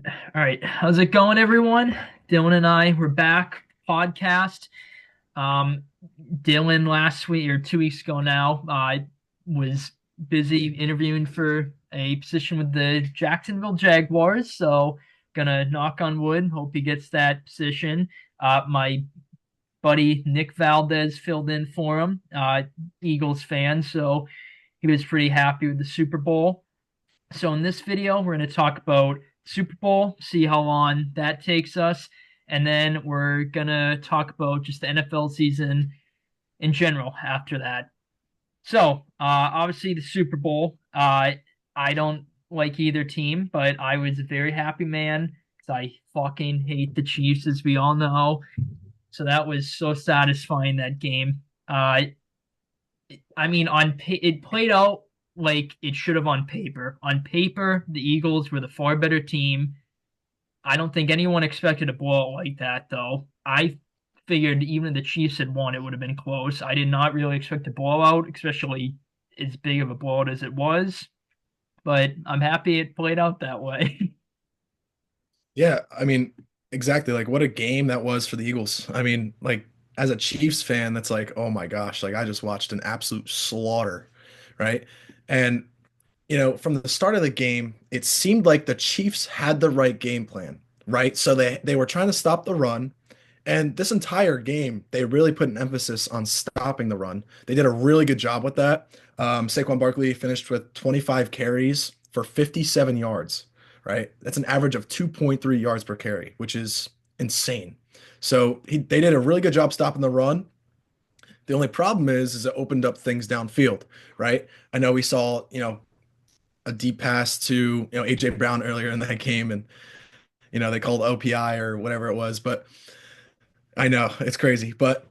All right, how's it going, everyone? Dylan and I, we're back podcast. Um, Dylan last week or 2 weeks ago now, was busy interviewing for a position with the Jacksonville Jaguars. So, gonna knock on wood, hope he gets that position. My buddy Nick Valdez filled in for him, Eagles fan, so he was pretty happy with the Super Bowl. So in this video, we're going to talk about Super Bowl, see how long that takes us, and then we're going to talk about just the NFL season in general after that. So obviously the Super Bowl, I don't like either team, but I was a very happy man because I fucking hate the Chiefs, as we all know. So that was so satisfying, that game. I mean, it played out like it should have on paper. On paper, the Eagles were the far better team. I don't think anyone expected a blowout like that, though. I figured even if the Chiefs had won, it would have been close. I did not really expect a blowout, especially as big of a blowout as it was. But I'm happy it played out that way. Yeah, I mean, exactly. Like, what a game that was for the Eagles. I mean, like, as a Chiefs fan, that's like, oh my gosh, like, I just watched an absolute slaughter, right? And, from the start of the game, it seemed like the Chiefs had the right game plan, right? So they were trying to stop the run. And this entire game, they really put an emphasis on stopping the run. They did a really good job with that. Saquon Barkley finished with 25 carries for 57 yards, right? That's an average of 2.3 yards per carry, which is insane. So they did a really good job stopping the run. The only problem is it opened up things downfield, right? I know we saw, a deep pass to, AJ Brown earlier in that game, and they called OPI or whatever it was, but I know it's crazy, but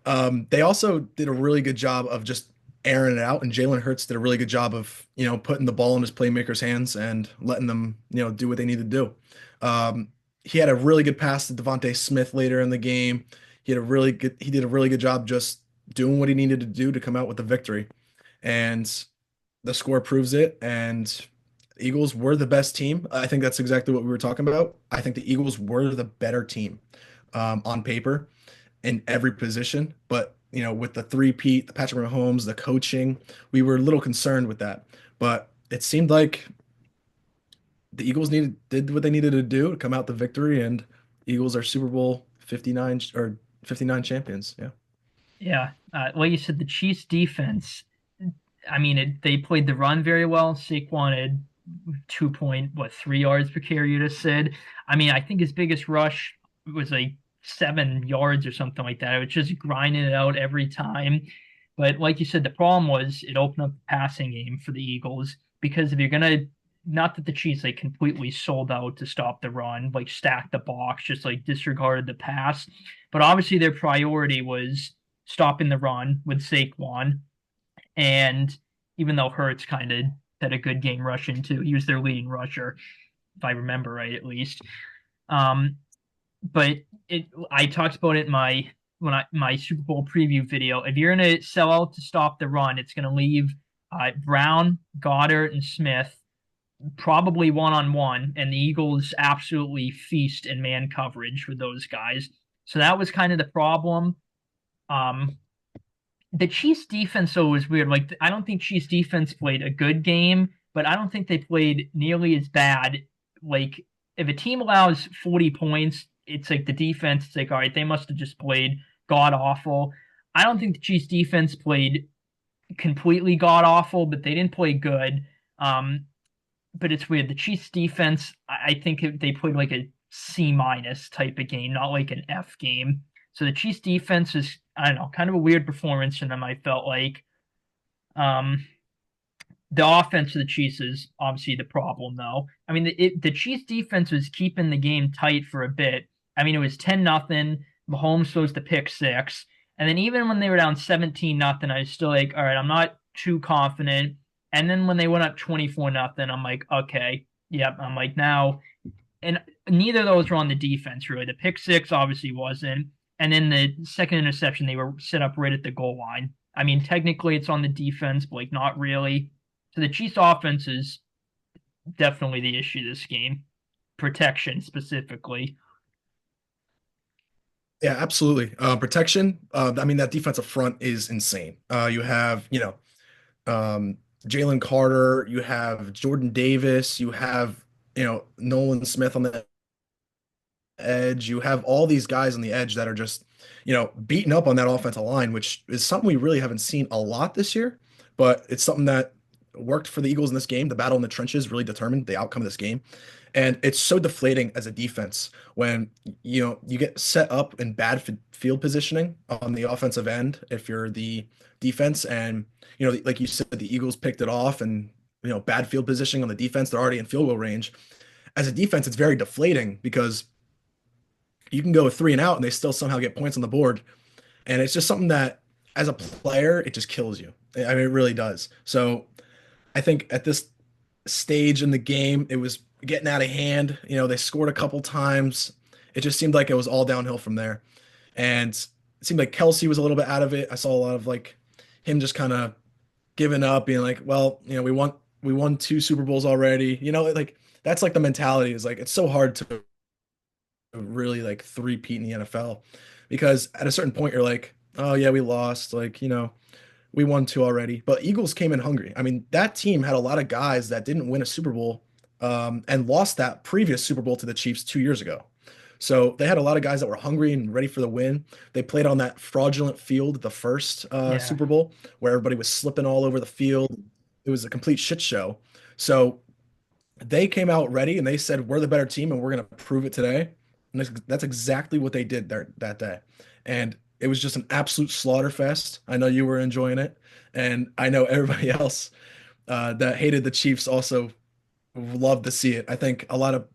they also did a really good job of just airing it out, and Jalen Hurts did a really good job of putting the ball in his playmakers' hands and letting them do what they need to do. Um, he had a really good pass to Devontae Smith later in the game. He did a really good job just doing what he needed to do to come out with the victory, and the score proves it. And Eagles were the best team. I think that's exactly what we were talking about. I think the Eagles were the better team on paper in every position. But, with the three-peat, the Patrick Mahomes, the coaching, we were a little concerned with that. But it seemed like the Eagles did what they needed to do to come out the victory, and Eagles are Super Bowl 59 or 59 champions. Yeah. Yeah, like you said, the Chiefs defense. I mean, they played the run very well. Saquon had 2.3 yards per carry, you just said. I mean, I think his biggest rush was like 7 yards or something like that. It was just grinding it out every time. But like you said, the problem was it opened up the passing game for the Eagles because if you're gonna, not that the Chiefs like completely sold out to stop the run, like stacked the box, just like disregarded the pass. But obviously their priority was stopping the run with Saquon. And even though Hurts kind of had a good game rushing too, he was their leading rusher, if I remember right, at least. Um, but I talked about it in my Super Bowl preview video. If you're gonna sell out to stop the run, it's gonna leave Brown, Goddard, and Smith probably one on one, and the Eagles absolutely feast in man coverage with those guys. So that was kind of the problem. Um, the Chiefs defense though was weird. Like I don't think Chiefs defense played a good game, but I don't think they played nearly as bad. Like if a team allows 40 points, it's like the defense, it's like, all right, they must have just played god awful. I don't think the Chiefs defense played completely god awful, but they didn't play good. Um, but it's weird. The Chiefs defense, I think they played like a C minus type of game, not like an F game. So the Chiefs defense is, I don't know, kind of a weird performance from them. I felt like um, the offense of the Chiefs is obviously the problem, though. I mean, the Chiefs defense was keeping the game tight for a bit. I mean, it was 10-0. Mahomes throws the pick six, and then even when they were down 17-0, I was still like, all right, I'm not too confident. And then when they went up 24-0, I'm like, okay, yep. I'm like now, and neither of those were on the defense really. The pick six obviously wasn't, and then the second interception they were set up right at the goal line. I mean, technically it's on the defense, but like not really. So the Chiefs offense is definitely the issue this game. protection specifically. Yeah, absolutely. Protection. I mean, that defensive front is insane. You have, um, Jalen Carter, you have Jordan Davis, you have, Nolan Smith on the edge. You have all these guys on the edge that are just, beating up on that offensive line, which is something we really haven't seen a lot this year, but it's something that worked for the Eagles in this game. The battle in the trenches really determined the outcome of this game. And it's so deflating as a defense when you get set up in bad field positioning on the offensive end if you're the defense and like you said the Eagles picked it off and bad field positioning on the defense, they're already in field goal range. As a defense, it's very deflating because you can go 3 and out and they still somehow get points on the board. And it's just something that as a player, it just kills you. I mean, it really does. So I think at this stage in the game, it was getting out of hand. They scored a couple times. It just seemed like it was all downhill from there. And it seemed like Kelsey was a little bit out of it. I saw a lot of like him just kind of giving up, being like, well, we won 2 Super Bowls already. Like that's like the mentality is like it's so hard to really like three-peat in the NFL because at a certain point you're like, oh yeah, we lost. Like, we won 2 already. But Eagles came in hungry. I mean, that team had a lot of guys that didn't win a Super Bowl and lost that previous Super Bowl to the Chiefs 2 years ago. So they had a lot of guys that were hungry and ready for the win. They played on that fraudulent field at the first Yeah, Super Bowl where everybody was slipping all over the field. It was a complete shit show. So they came out ready and they said, we're the better team and we're going to prove it today. And that's exactly what they did there that day. And it was just an absolute slaughter fest. I know you were enjoying it. And I know everybody else that hated the Chiefs also loved to see it. I think a lot of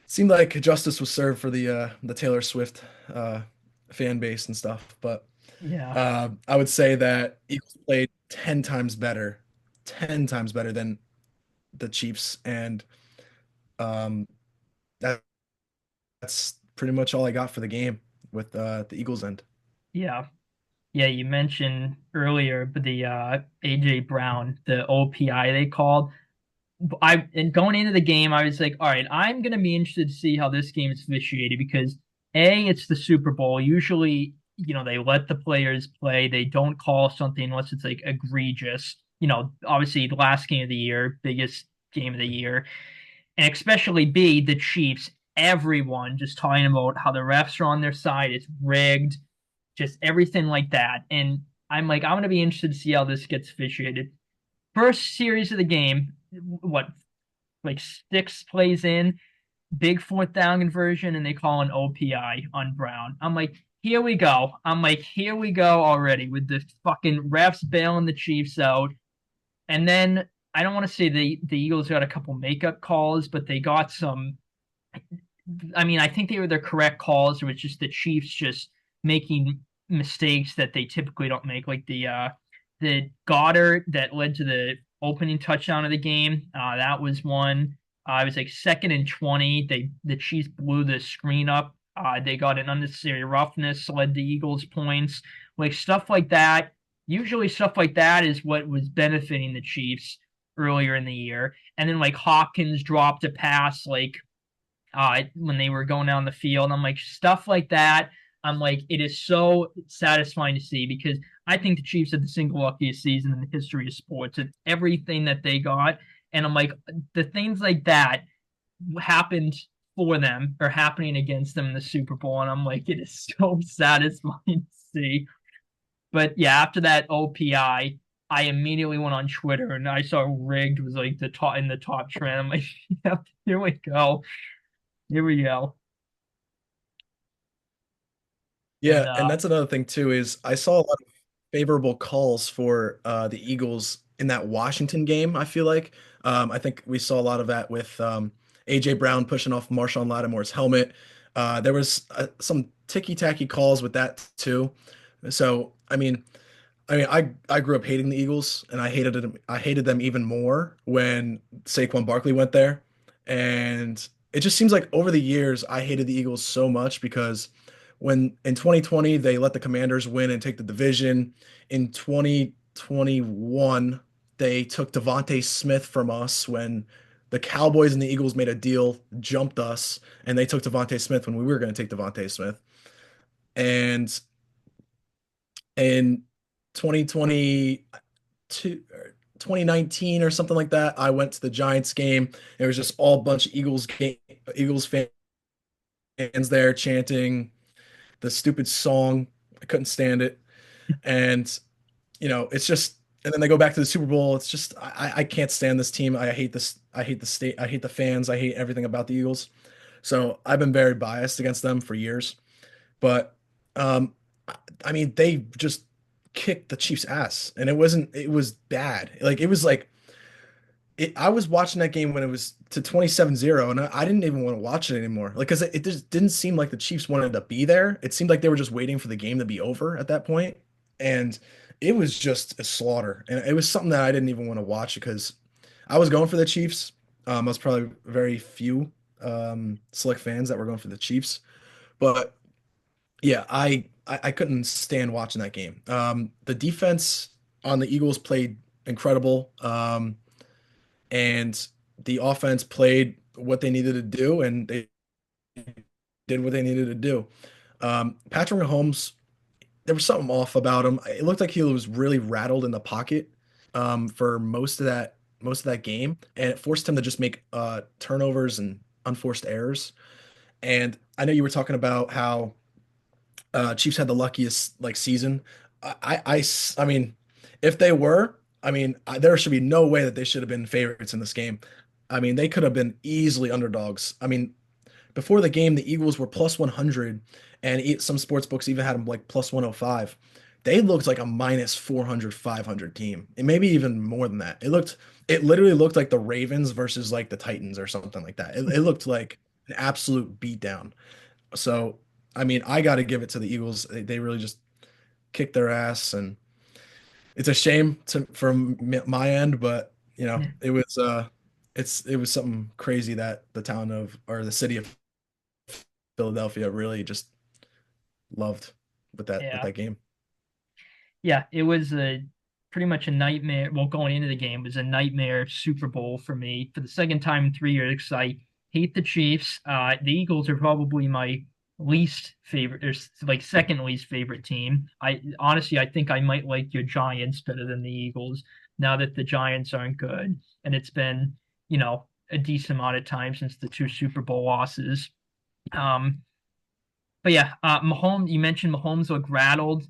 seemed like justice was served for the Taylor Swift uh, fan base and stuff. But yeah, I would say that Eagles played 10 times better, 10 times better than the Chiefs. And um, that that's pretty much all I got for the game with the Eagles end. yeah. Yeah, you mentioned earlier but the AJ Brown, the OPI they called. And going into the game, I was like, all right, I'm gonna be interested to see how this game is officiated because A, it's the Super Bowl. Usually, they let the players play. They don't call something unless it's like egregious. Obviously the last game of the year, biggest game of the year. And especially B, the Chiefs, everyone just talking about how the refs are on their side, it's rigged, just everything like that. And I'm like, I'm gonna be interested to see how this gets officiated. First series of the game, what, like 6 plays in, big fourth down conversion, and they call an OPI on Brown. I'm like, here we go. I'm like, here we go already with the fucking refs bailing the Chiefs out. And then I don't want to say the Eagles got a couple makeup calls, but they got some. I mean, I think they were the correct calls. It was just the Chiefs just making mistakes that they typically don't make, like the Goddard that led to the opening touchdown of the game. That was one. It was like 2nd and 20. The Chiefs blew the screen up. They got an unnecessary roughness, led to Eagles points, like stuff like that. Usually, stuff like that is what was benefiting the Chiefs earlier in the year. And then like Hopkins dropped a pass like when they were going down the field. I'm like, stuff like that. I'm like, it is so satisfying to see because I think the Chiefs had the single luckiest season in the history of sports and everything that they got. And I'm like, the things like that happened for them or happening against them in the Super Bowl. And I'm like, it is so satisfying to see. But yeah, after that OPI, I immediately went on Twitter and I saw rigged was like the top in the top trend. I'm like, yeah, here we go. Here we go. And Yeah, and that's another thing too is I saw a lot of favorable calls for the Eagles in that Washington game, I feel like. I think we saw a lot of that with AJ Brown pushing off Marshawn Lattimore's helmet. There was some ticky-tacky calls with that too. So, I grew up hating the Eagles, and I hated them even more when Saquon Barkley went there. And it just seems like over the years I hated the Eagles so much because when in 2020 they let the Commanders win and take the division. In 2021 they took Devontae Smith from us when The Cowboys and the Eagles made a deal, jumped us, and they took Devontae Smith when we were going to take Devontae Smith. And in 2022, 2019 or something like that, I went to the Giants game. It was just all bunch of Eagles fans there chanting the stupid song. I couldn't stand it. And it's just, and then they go back to the Super Bowl. It's just, I can't stand this team. I hate this. I hate the state. I hate the fans. I hate everything about the Eagles. So I've been very biased against them for years. But um, I mean, they just kicked the Chiefs' ass, and it was bad. Like, it was like, I was watching that game when it was to 27-0, and I didn't even want to watch it anymore. Like, because it just didn't seem like the Chiefs wanted to be there. It seemed like they were just waiting for the game to be over at that point. And it was just a slaughter. And it was something that I didn't even want to watch because I was going for the Chiefs. I was probably very few select fans that were going for the Chiefs. But yeah, I couldn't stand watching that game. The defense on the Eagles played incredible. And the offense played what they needed to do, and they did what they needed to do. Patrick Mahomes, there was something off about him. It looked like he was really rattled in the pocket for most of that game, and it forced him to just make turnovers and unforced errors. And I know you were talking about how Chiefs had the luckiest like season. I mean, if they were, I mean, there should be no way that they should have been favorites in this game. I mean, they could have been easily underdogs. I mean, before the game, the Eagles were plus 100, and some sports books even had them like plus 105. They looked like a minus 400, 500 team, and maybe even more than that. It literally looked like the Ravens versus like the Titans or something like that. It looked like an absolute beatdown. So, I mean, I got to give it to the Eagles. They really just kicked their ass, and it's a shame from my end, but it was something crazy that the town of or the city of Philadelphia really just loved with Yeah. that game. Yeah, it was a pretty much a nightmare. Well, going into the game was a nightmare Super Bowl for me for the second time in 3 years. 'Cause I hate the Chiefs. The Eagles are probably my least favorite, or like second least favorite team. I honestly, I think I might like your Giants better than the Eagles now that the Giants aren't good, and it's been, a decent amount of time since the two Super Bowl losses. Um, but yeah, Mahomes. You mentioned Mahomes looked rattled.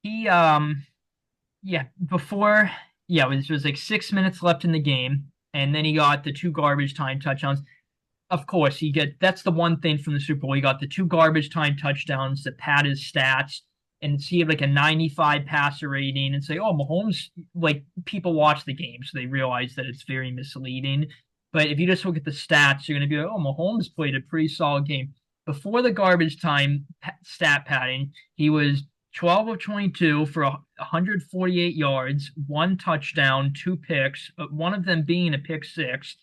He Yeah, before, yeah, it was like 6 minutes left in the game, and then he got the two garbage time touchdowns. Of course, that's the one thing from the Super Bowl. He got the two garbage time touchdowns that pad his stats and see like a 95 passer rating and say, oh, Mahomes, like people watch the game, so they realize that it's very misleading. But if you just look at the stats, you're going to be like, oh, Mahomes played a pretty solid game. Before the garbage time stat padding, he was 12 of 22 for 148 yards, one touchdown, two picks, one of them being a pick six.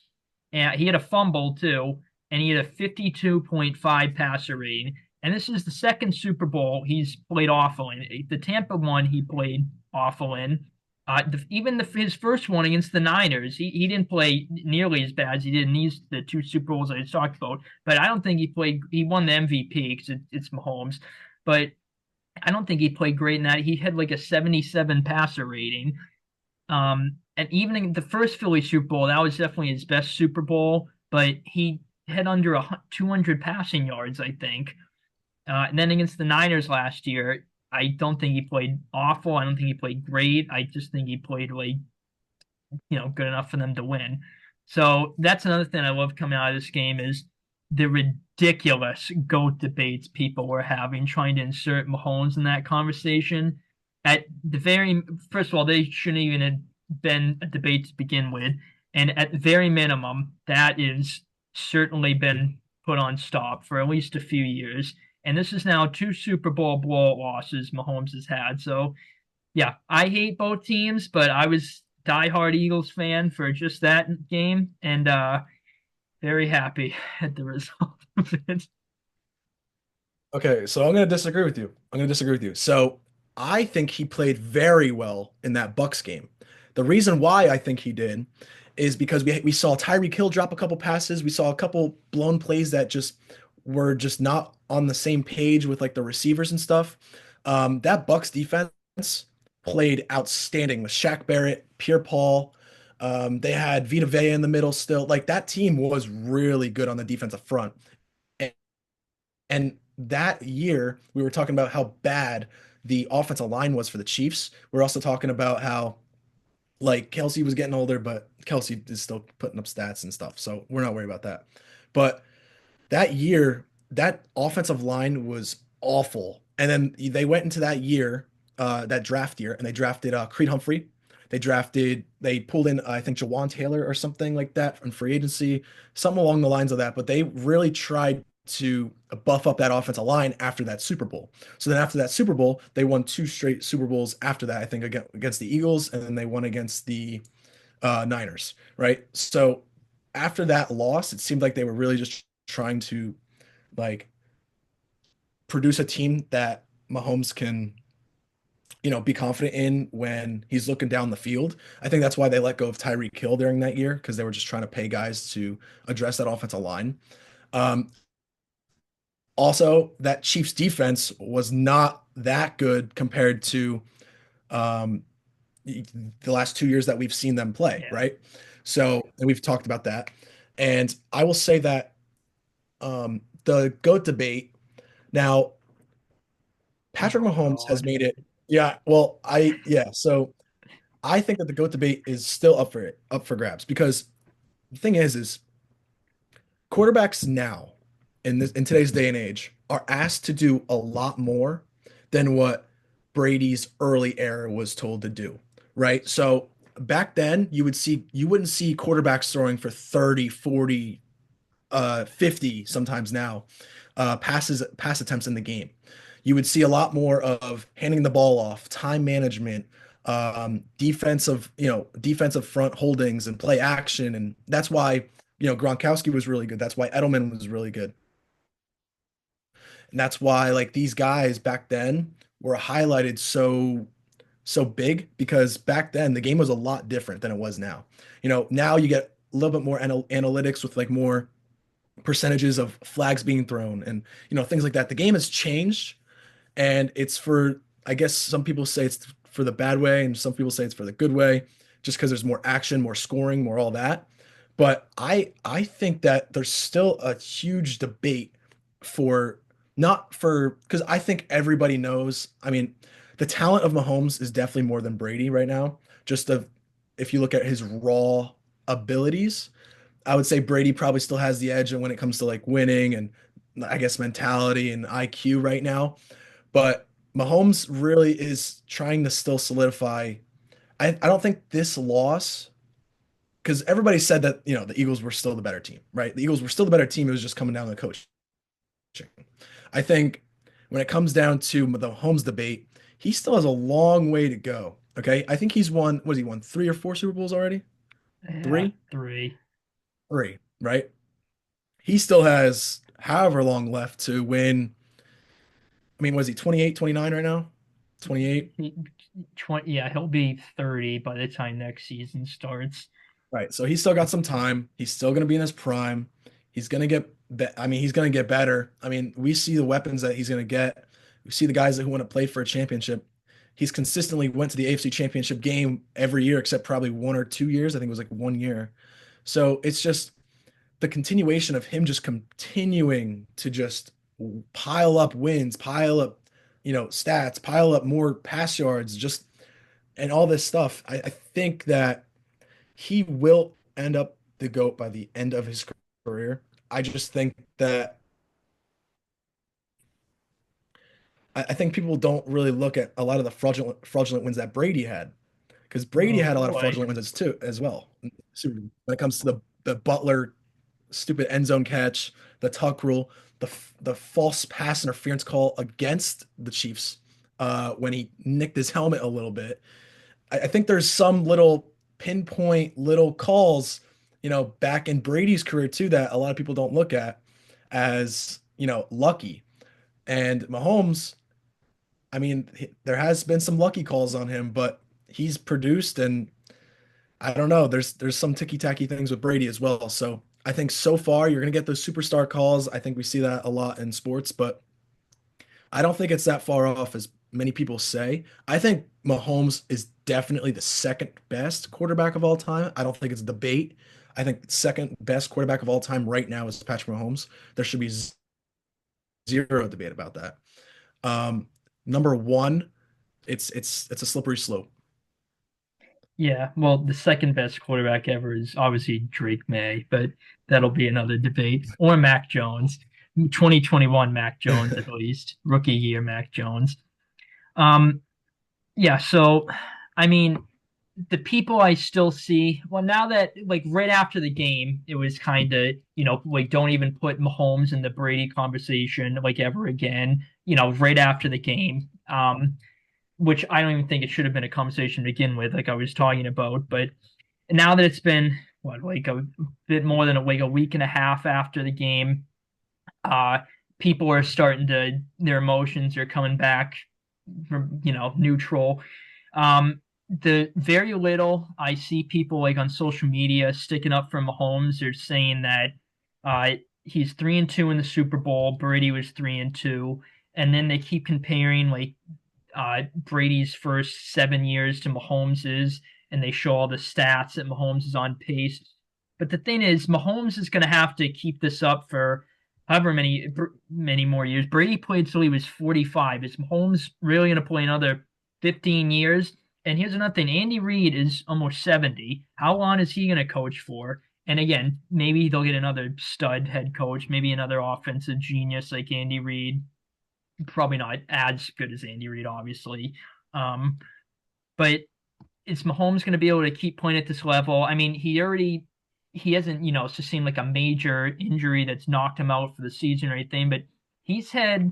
And he had a fumble too, and he had a 52.5 passer rating. And this is the second Super Bowl he's played awful in. The Tampa one he played awful in. His first one against the Niners, he didn't play nearly as bad as he did in the two Super Bowls I talked about. But I don't think he played. He won the MVP because it's Mahomes, but I don't think he played great in that. He had like a 77 passer rating. And even in the first Philly Super Bowl, that was definitely his best Super Bowl, but he had under 200 passing yards, I think. And then against the Niners last year, I don't think he played awful. I don't think he played great. I just think he played like, good enough for them to win. So that's another thing I love coming out of this game is the ridiculous GOAT debates people were having, trying to insert Mahomes in that conversation. At the very first of all, they shouldn't even have been a debate to begin with. And at the very minimum, that is certainly been put on stop for at least a few years. And this is now two Super Bowl blowout losses Mahomes has had. So yeah, I hate both teams, but I was diehard Eagles fan for just that game, and very happy at the result of it. Okay, so I'm going to disagree with you. I'm going to disagree with you. So I think he played very well in that Bucks game. The reason why I think he did is because we saw Tyreek Hill drop a couple passes. We saw a couple blown plays that just were just not on the same page with like the receivers and stuff. That Bucks defense played outstanding with Shaq Barrett, Pierre Paul. They had Vita Vea in the middle still. Like that team was really good on the defensive front. And, and that year, we were talking about how bad the offensive line was for the Chiefs. We're also talking about how like Kelsey was getting older, but Kelsey is still putting up stats and stuff. So we're not worried about that. But that year, that offensive line was awful. And then they went into that year, that draft year, and they drafted Creed Humphrey. They pulled in, I think, Jawan Taylor or something like that from free agency, something along the lines of that. But they really tried to buff up that offensive line after that Super Bowl. So then after that Super Bowl, they won two straight Super Bowls after that, I think, against the Eagles, and then they won against the Niners, right? So after that loss, it seemed like they were really just trying to like produce a team that Mahomes can, be confident in when he's looking down the field. I think that's why they let go of Tyreek Hill during that year because they were just trying to pay guys to address that offensive line. Um, Also, that Chiefs defense was not that good compared to um, the last 2 years that we've seen them play, Yeah. right? So, and we've talked about that. And I will say that the GOAT debate now, Patrick Oh Mahomes has God. made it. Yeah, well, yeah. So I think that the GOAT debate is still up for grabs because the thing is quarterbacks now in today's day and age are asked to do a lot more than what Brady's early era was told to do, right? So back then you wouldn't see quarterbacks throwing for 30, 40, 50 sometimes now pass attempts in the game. You would see a lot more of handing the ball off, time management, defensive front holdings and play action. And that's why, Gronkowski was really good. That's why Edelman was really good. And that's why like these guys back then were highlighted so big because back then the game was a lot different than it was now. Now you get a little bit more analytics with like more percentages of flags being thrown and things like that. The game has changed, and it's for, I guess some people say it's for the bad way and some people say it's for the good way, just because there's more action, more scoring, more all that. But I think that there's still a huge debate for not for because I think everybody knows. I mean, the talent of Mahomes is definitely more than Brady right now. Just of if you look at his raw abilities, I would say Brady probably still has the edge when it comes to like winning and I guess mentality and IQ right now. But Mahomes really is trying to still solidify. I don't think this loss, because everybody said that, the Eagles were still the better team, right? The Eagles were still the better team. It was just coming down to the coaching. I think when it comes down to the Mahomes debate, he still has a long way to go. Okay. I think he's won, what has he won? Three or four Super Bowls already? Yeah, Three? three. Three, right? He still has however long left to win. I mean, was he 28, 29 right now? 28. 20, yeah, he'll be 30 by the time next season starts. Right. So he's still got some time. He's still going to be in his prime. He's going to I mean, he's going to get better. I mean, we see the weapons that he's going to get. We see the guys who want to play for a championship. He's consistently went to the AFC Championship game every year except probably 1 or 2 years. I think it was like 1 year. So it's just the continuation of him just continuing to just pile up wins, pile up, stats, pile up more pass yards, just and all this stuff. I think that he will end up the GOAT by the end of his career. I just think that I think people don't really look at a lot of the fraudulent wins that Brady had because Brady Oh had a lot of boy. fraudulent wins too as well. So when it comes to the Butler stupid end zone catch, the tuck rule, the false pass interference call against the Chiefs when he nicked his helmet a little bit. I think there's some little pinpoint little calls, back in Brady's career too that a lot of people don't look at as, lucky. And Mahomes, I mean, there has been some lucky calls on him, but he's produced and I don't know. There's some ticky-tacky things with Brady as well. So I think so far you're gonna get those superstar calls. I think we see that a lot in sports, but I don't think it's that far off as many people say. I think Mahomes is definitely the second best quarterback of all time. I don't think it's a debate. I think second best quarterback of all time right now is Patrick Mahomes. There should be zero debate about that. Number one, it's a slippery slope. Yeah, well, the second best quarterback ever is obviously Drake May, but that'll be another debate. Or Mac Jones, 2021 Mac Jones at least, rookie year Mac Jones. Um, yeah, so I mean, the people I still see, well, now that like right after the game, it was kind of, like don't even put Mahomes in the Brady conversation like ever again, right after the game. Which I don't even think it should have been a conversation to begin with, like I was talking about. But now that it's been what, like a bit more than a week and a half after the game, uh, people are starting to their emotions are coming back from neutral. The very little I see people like on social media sticking up for Mahomes, they're saying that uh, he's 3-2 in the Super Bowl. Brady was 3-2, and then they keep comparing like Brady's first 7 years to Mahomes's, and they show all the stats that Mahomes is on pace. But the thing is, Mahomes is going to have to keep this up for however many more years. Brady played till he was 45. Is Mahomes really going to play another 15 years? And here's another thing: Andy Reid is almost 70. How long is he going to coach for? And again, maybe they'll get another stud head coach, maybe another offensive genius like Andy Reid, probably not as good as Andy Reid, obviously. Um, but is Mahomes going to be able to keep playing at this level? I mean, he hasn't, sustained like a major injury that's knocked him out for the season or anything, but he's had,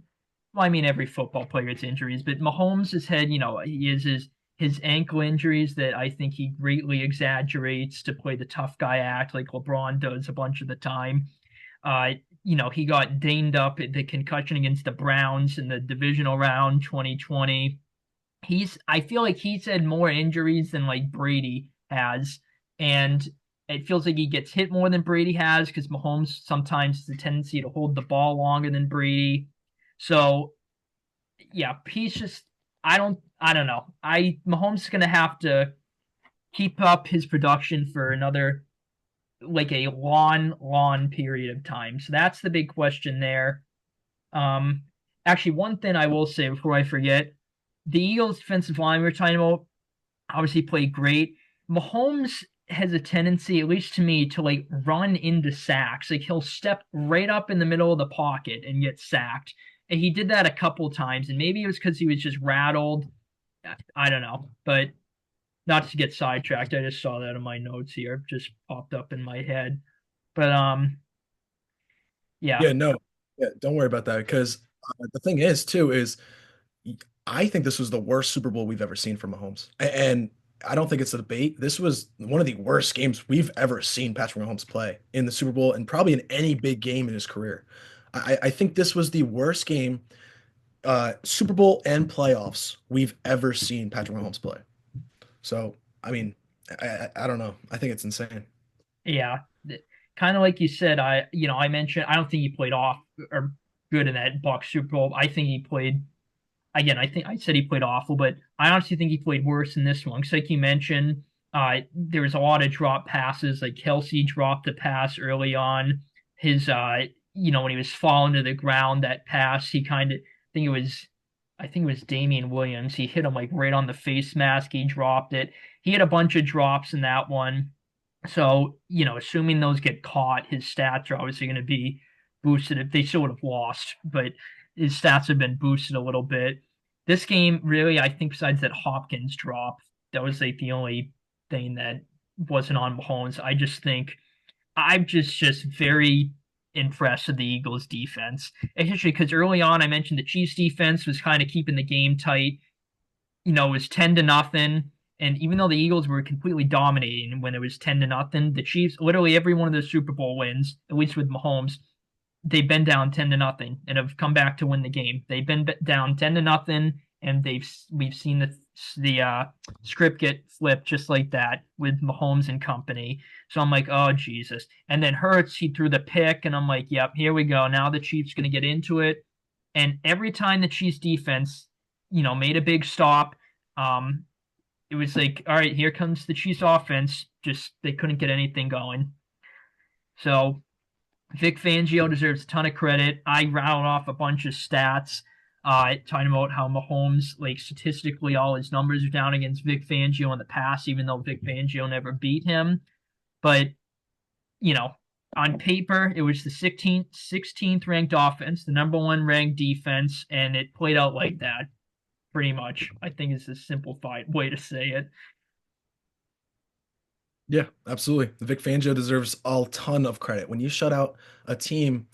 well, I mean, every football player gets injuries, but Mahomes has had, he has his ankle injuries that I think he greatly exaggerates to play the tough guy act like LeBron does a bunch of the time. Uh, he got dinged up at the concussion against the Browns in the divisional round 2020. I feel like he's had more injuries than like Brady has. And it feels like he gets hit more than Brady has because Mahomes sometimes has a tendency to hold the ball longer than Brady. So yeah, he's just I don't know. Mahomes is gonna have to keep up his production for another like a long period of time. So that's the big question there. Um, Actually, one thing I will say before I forget, the Eagles' defensive line we were talking about obviously played great. Mahomes has a tendency, at least to me, to like run into sacks. Like he'll step right up in the middle of the pocket and get sacked. And he did that a couple times, and maybe it was because he was just rattled. I don't know, but not to get sidetracked. I just saw that in my notes here, just popped up in my head. But yeah, Yeah, no, yeah, don't worry about that because the thing is too is I think this was the worst Super Bowl we've ever seen from Mahomes, and I don't think it's a debate. This was one of the worst games we've ever seen Patrick Mahomes play in the Super Bowl and probably in any big game in his career. I think this was the worst game, Super Bowl and playoffs we've ever seen Patrick Mahomes play. So, I mean, I don't know. I think it's insane. yeah, kind of like you said. I mentioned I don't think he played off or good in that Bucs Super Bowl. I think he played again. I think I said he played awful, but I honestly think he played worse in this one. Because like you mentioned, there was a lot of drop passes. Like Kelsey dropped a pass early on. His when he was falling to the ground, that pass he kind of I think it was Damian Williams. He hit him like right on the face mask. He dropped it. He had a bunch of drops in that one. So, assuming those get caught, his stats are obviously going to be boosted. If they still would have lost, but his stats have been boosted a little bit. This game, really, I think besides that Hopkins drop, that was like the only thing that wasn't on Mahomes. I just think I'm just very impressed with the Eagles defense. Especially because early on I mentioned the Chiefs defense was kind of keeping the game tight. It was 10-0. And even though the Eagles were completely dominating when it was 10-0, the Chiefs, literally every one of the Super Bowl wins, at least with Mahomes, they've been down 10-0 and have come back to win the game. They've been down 10-0, and we've seen the script get flipped just like that with Mahomes and company. So I'm like, oh Jesus. And then Hurts, he threw the pick, and I'm like, yep, here we go. Now the Chiefs gonna get into it. And every time the Chiefs defense, made a big stop, um, it was like, all right, here comes the Chiefs offense. Just they couldn't get anything going. So Vic Fangio deserves a ton of credit. I rattled off a bunch of stats, talking about how Mahomes, like statistically, all his numbers are down against Vic Fangio in the past, even though Vic Fangio never beat him. But, you know, on paper, it was the 16th ranked offense, the number one ranked defense, and it played out like that, pretty much. I think it's a simplified way to say it. Yeah, absolutely. Vic Fangio deserves a ton of credit. When you shut out a team,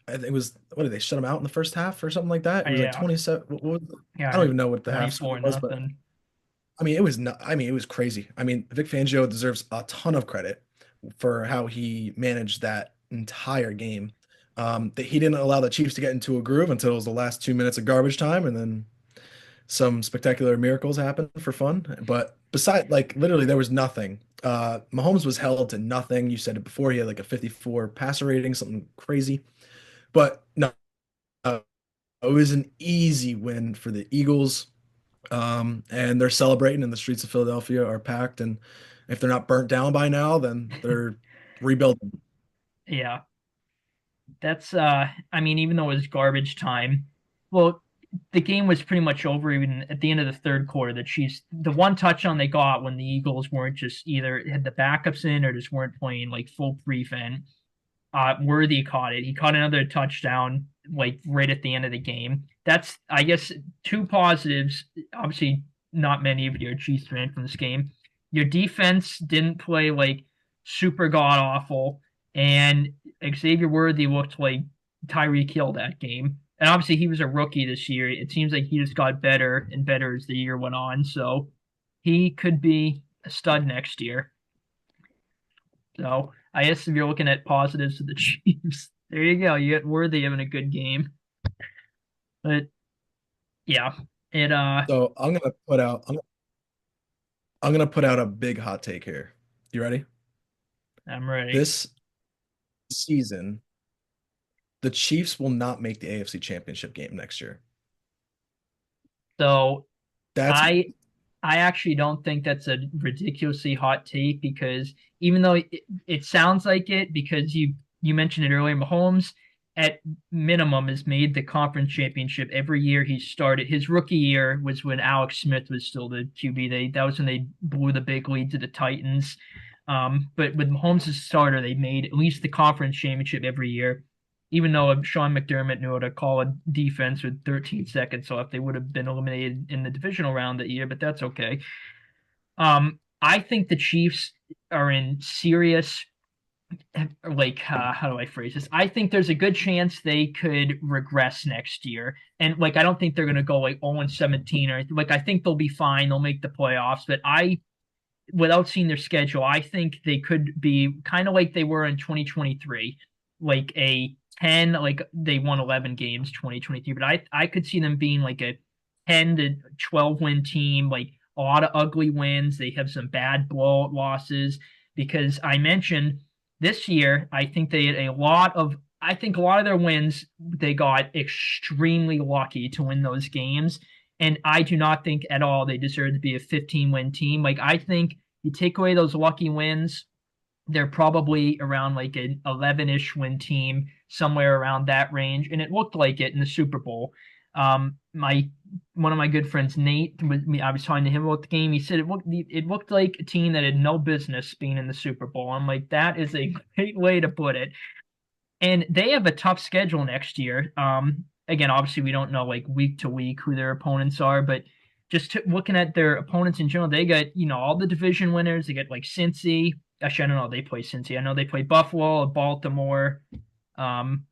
I think it was, what did they shut them out in the first half or something like that? It was like Yeah, 27. I don't yeah, even know what the half score 24 was, but nothing. I mean, it was not, I mean, it was crazy. I mean, Vic Fangio deserves a ton of credit for how he managed that entire game. That he didn't allow the Chiefs to get into a groove until it was the last 2 minutes of garbage time, and then some spectacular miracles happened for fun. But beside, like literally, there was nothing. Mahomes was held to nothing. You said it before. He had like a 54 passer rating, something crazy. But no, it was an easy win for the Eagles. And they're celebrating, and the streets of Philadelphia are packed. And if they're not burnt down by now, then they're rebuilding. Yeah, that's I mean, even though it was garbage time, well, the game was pretty much over even at the end of the third quarter. The Chiefs, the one touchdown they got when the Eagles weren't just either had the backups in or just weren't playing like full prevent. Worthy caught it. He caught another touchdown like right at the end of the game. That's, I guess, two positives. Obviously, not many of your Chiefs fans from this game. Your defense didn't play like super god awful, and Xavier Worthy looked like Tyreek Hill that game. And obviously, he was a rookie this year. It seems like he just got better and better as the year went on. So he could be a stud next year. So I guess if you're looking at positives to the Chiefs, there you go. You get Worthy having a good game. But yeah, it So I'm gonna put out a big hot take here. You ready? I'm ready. This season, the Chiefs will not make the AFC Championship game next year. So That's I I actually don't think that's a ridiculously hot take because even though it sounds like it because you mentioned it earlier, Mahomes at minimum has made the conference championship every year he started. His rookie year was when Alex Smith was still the QB. That was when they blew the big lead to the Titans. But with Mahomes as starter, they made at least the conference championship every year. Even though Sean McDermott knew how to call a defense with 13 seconds off, they would have been eliminated in the divisional round that year, but that's okay. I think the Chiefs are in serious, like, how do I phrase this? I think there's a good chance they could regress next year. And, like, I don't think they're going to go like 0-17 or like, I think they'll be fine. They'll make the playoffs, but without seeing their schedule, I think they could be kind of like they were in 2023, like a 10, like they won 11 games 2023, but I could see them being like a 10 to 12 win team, like a lot of ugly wins. They have some bad blowout losses because I mentioned this year, I think a lot of their wins, they got extremely lucky to win those games. And I do not think at all they deserve to be a 15 win team. Like, I think you take away those lucky wins, they're probably around like an 11-ish win team, somewhere around that range. And it looked like it in the Super Bowl. My one of my good friends, Nate, I was talking to him about the game. He said it looked like a team that had no business being in the Super Bowl. I'm like, that is a great way to put it. And they have a tough schedule next year. Again, obviously, we don't know like week to week who their opponents are, but looking at their opponents in general, they got all the division winners. They get like Cincy. Actually, I don't know. They play Cincy. I know they play Buffalo, Baltimore. Um,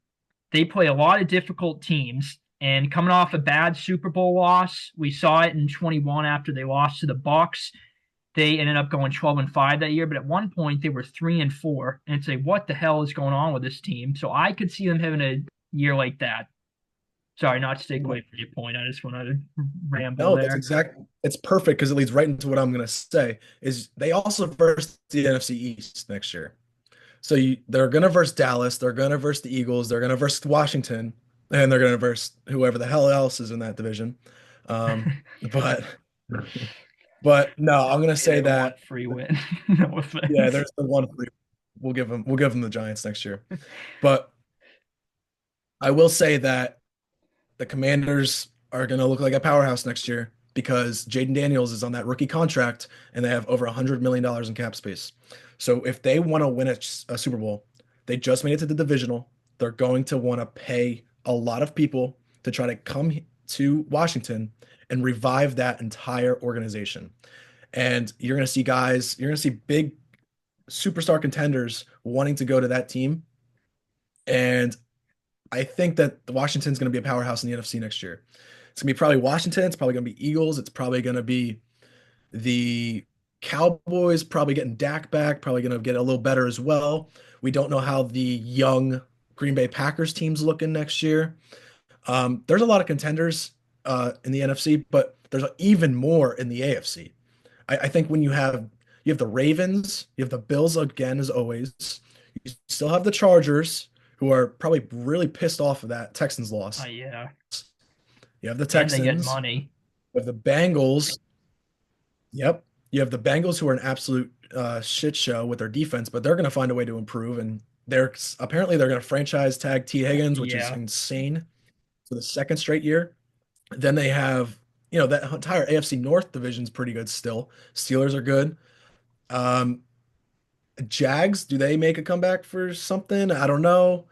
they play a lot of difficult teams. And coming off a bad Super Bowl loss, we saw it in 21 after they lost to the Bucks. They ended up going 12-5 that year, but at one point they were 3-4. And it's like, what the hell is going on with this team? So I could see them having a year like that. Sorry, not to take away from your point. I just want to ramble No, that's there. exact. It's perfect because it leads right into what I'm gonna say. Is they also verse the NFC East next year. So they're gonna verse Dallas, they're gonna verse the Eagles, they're gonna verse Washington, and they're gonna verse whoever the hell else is in that division. But but no, I'm gonna Say say their one that free win. No yeah, offense. there's the one we'll give them the Giants next year. But I will say that the Commanders are going to look like a powerhouse next year because Jaden Daniels is on that rookie contract and they have over $100 million in cap space. So if they want to win a Super Bowl, they just made it to the divisional. They're going to want to pay a lot of people to try to come to Washington and revive that entire organization. And you're going to see guys, you're going to see big superstar contenders wanting to go to that team. And I think that the Washington's going to be a powerhouse in the NFC next year. It's going to be probably Washington. It's probably going to be Eagles. It's probably going to be the Cowboys, probably getting Dak back, probably going to get a little better as well. We don't know how the young Green Bay Packers team's looking next year. There's a lot of contenders in the NFC, but there's even more in the AFC. I think when you have the Ravens, you have the Bills again as always. You still have the Chargers, who are probably really pissed off of that Texans loss. Yeah. You have the And they get Texans, money. you have the Bengals. Yep. You have the Bengals who are an absolute shit show with their defense, but they're going to find a way to improve. And they're going to franchise tag T. Higgins, which is Yeah. insane for the second straight year. Then they have, that entire AFC North division's pretty good still. Steelers are good. Um, Jags, do they make a comeback for something? I don't know.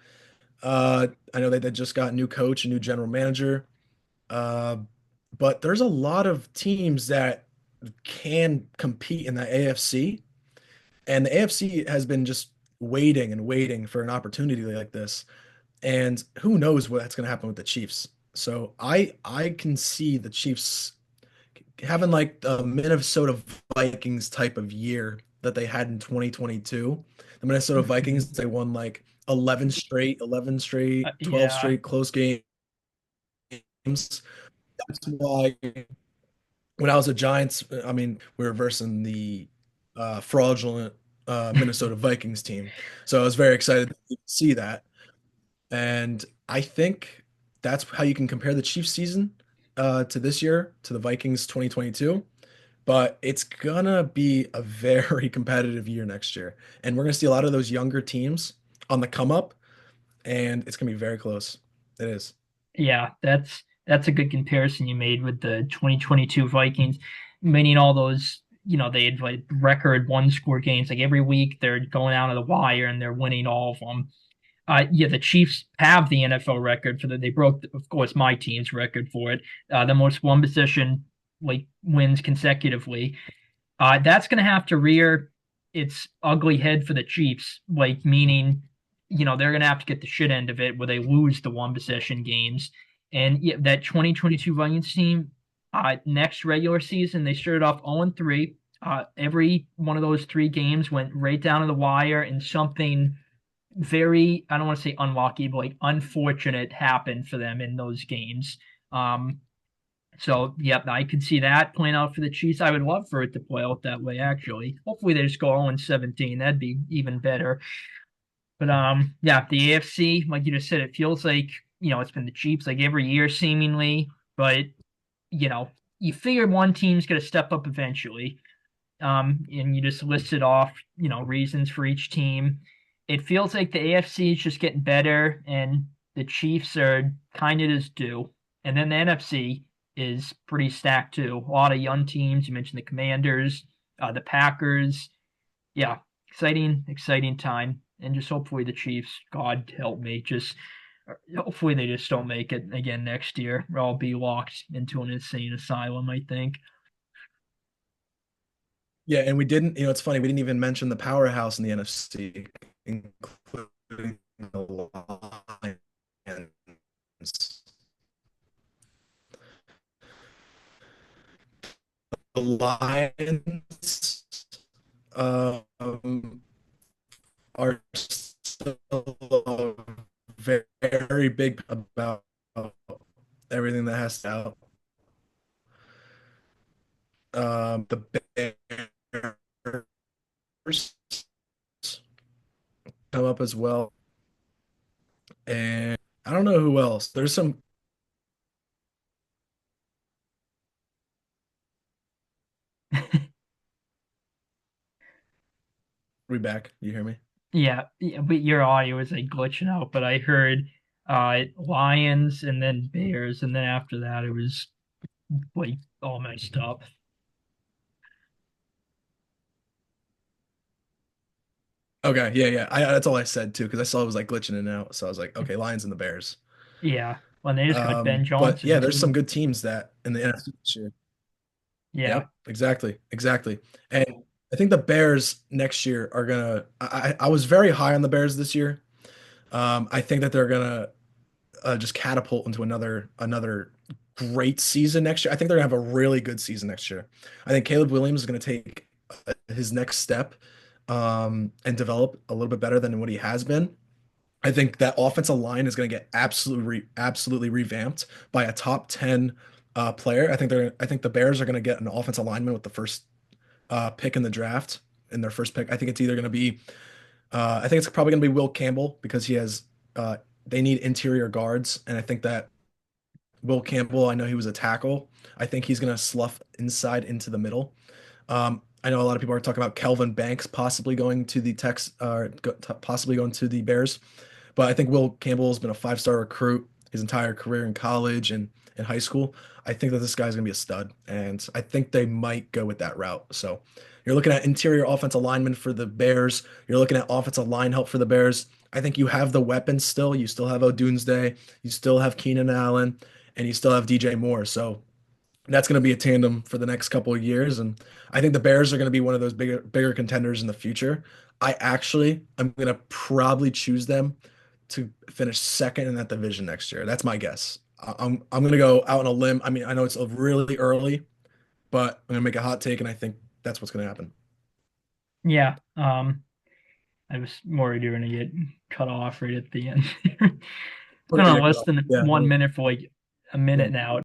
I know they just got a new coach, a new general manager. Uh, but there's a lot of teams that can compete in the AFC, and the AFC has been just waiting and waiting for an opportunity like this. And who knows what's going to happen with the Chiefs. So I can see the Chiefs having like the Minnesota Vikings type of year that they had in 2022. The Minnesota Vikings, they won like 11 straight, 12 Yeah. straight close games. That's why when I was a Giants, I mean, we were versing the fraudulent Minnesota Vikings team. So I was very excited to see that. And I think that's how you can compare the Chiefs season to this year, to the Vikings 2022. But it's gonna be a very competitive year next year. And we're gonna see a lot of those younger teams on the come up, and it's gonna be very close. It is. Yeah, that's a good comparison you made with the 2022 Vikings, meaning all those, they had like record one score games. Like every week they're going out of the wire and they're winning all of them. Yeah, the Chiefs have the NFL record for that. They broke, of course, my team's record for it. The most one position like wins consecutively. That's going to have to rear its ugly head for the Chiefs, like meaning, they're going to have to get the shit end of it where they lose the one possession games. And yeah, that 2022 Vikings team, next regular season, they started off 0-3. Every one of those three games went right down to the wire, and something very, I don't want to say unlucky, but like unfortunate happened for them in those games. Um, so, yep, I could see that playing out for the Chiefs. I would love for it to play out that way, actually. Hopefully they just go 0-17. That'd be even better. But yeah, the AFC, like you just said, it feels like, it's been the Chiefs like every year seemingly, but you know, you figure one team's gonna step up eventually. And you just listed off, reasons for each team. It feels like the AFC is just getting better, and the Chiefs are kind of just due. And then the NFC is pretty stacked too. A lot of young teams. You mentioned the Commanders, the Packers. Yeah, exciting, exciting time. And just hopefully the Chiefs, God help me, just hopefully they just don't make it again next year. Or I'll be locked into an insane asylum, I think. Yeah, and we didn't, it's funny, we didn't even mention the powerhouse in the NFC, including the Lions. The Lions um, are still very big about everything that has to out. The Bears come up as well, and I don't know who else. There's some. We back. You hear me? Yeah, yeah, but your audio was like glitching out. But I heard Lions and then Bears, and then after that it was like all messed up. Okay, yeah, yeah. That's all I said too, because I saw it was like glitching in and out. So I was like, okay, Lions and the Bears. Yeah, when they just got Ben But yeah, Johnson there's some too. good teams that in the NFC this year. Yeah, Yep, exactly, exactly. And I think the Bears next year are gonna. I was very high on the Bears this year. I think that they're gonna just catapult into another great season next year. I think they're gonna have a really good season next year. I think Caleb Williams is gonna take his next step and develop a little bit better than what he has been. I think that offensive line is going to get absolutely revamped by a top 10 player. I think the Bears are going to get an offensive lineman with the first pick in the draft in their first pick. I think it's either going to be I think it's probably going to be Will Campbell because he has uh, they need interior guards, and I think that Will Campbell, I know he was a tackle. I think he's going to slough inside into the middle. I know a lot of people are talking about Kelvin Banks possibly going to the possibly going to the Bears. But I think Will Campbell has been a five-star recruit his entire career in college and in high school. I think that this guy's going to be a stud, and I think they might go with that route. So you're looking at interior offensive lineman for the Bears. You're looking at offensive line help for the Bears. I think you have the weapons still. You still have O'Doomsday. You still have Keenan Allen, and you still have DJ Moore. So that's going to be a tandem for the next couple of years, and I think the Bears are going to be one of those bigger contenders in the future. I actually am going to probably choose them to finish second in that division next year. That's my guess. I'm going to go out on a limb. I mean, I know it's really early, but I'm going to make a hot take, and I think that's what's going to happen. yeah. I was worried you were gonna get cut off right at the end. It's We're been gonna on get cut less off. than Yeah, 1 minute for like a yeah. minute now.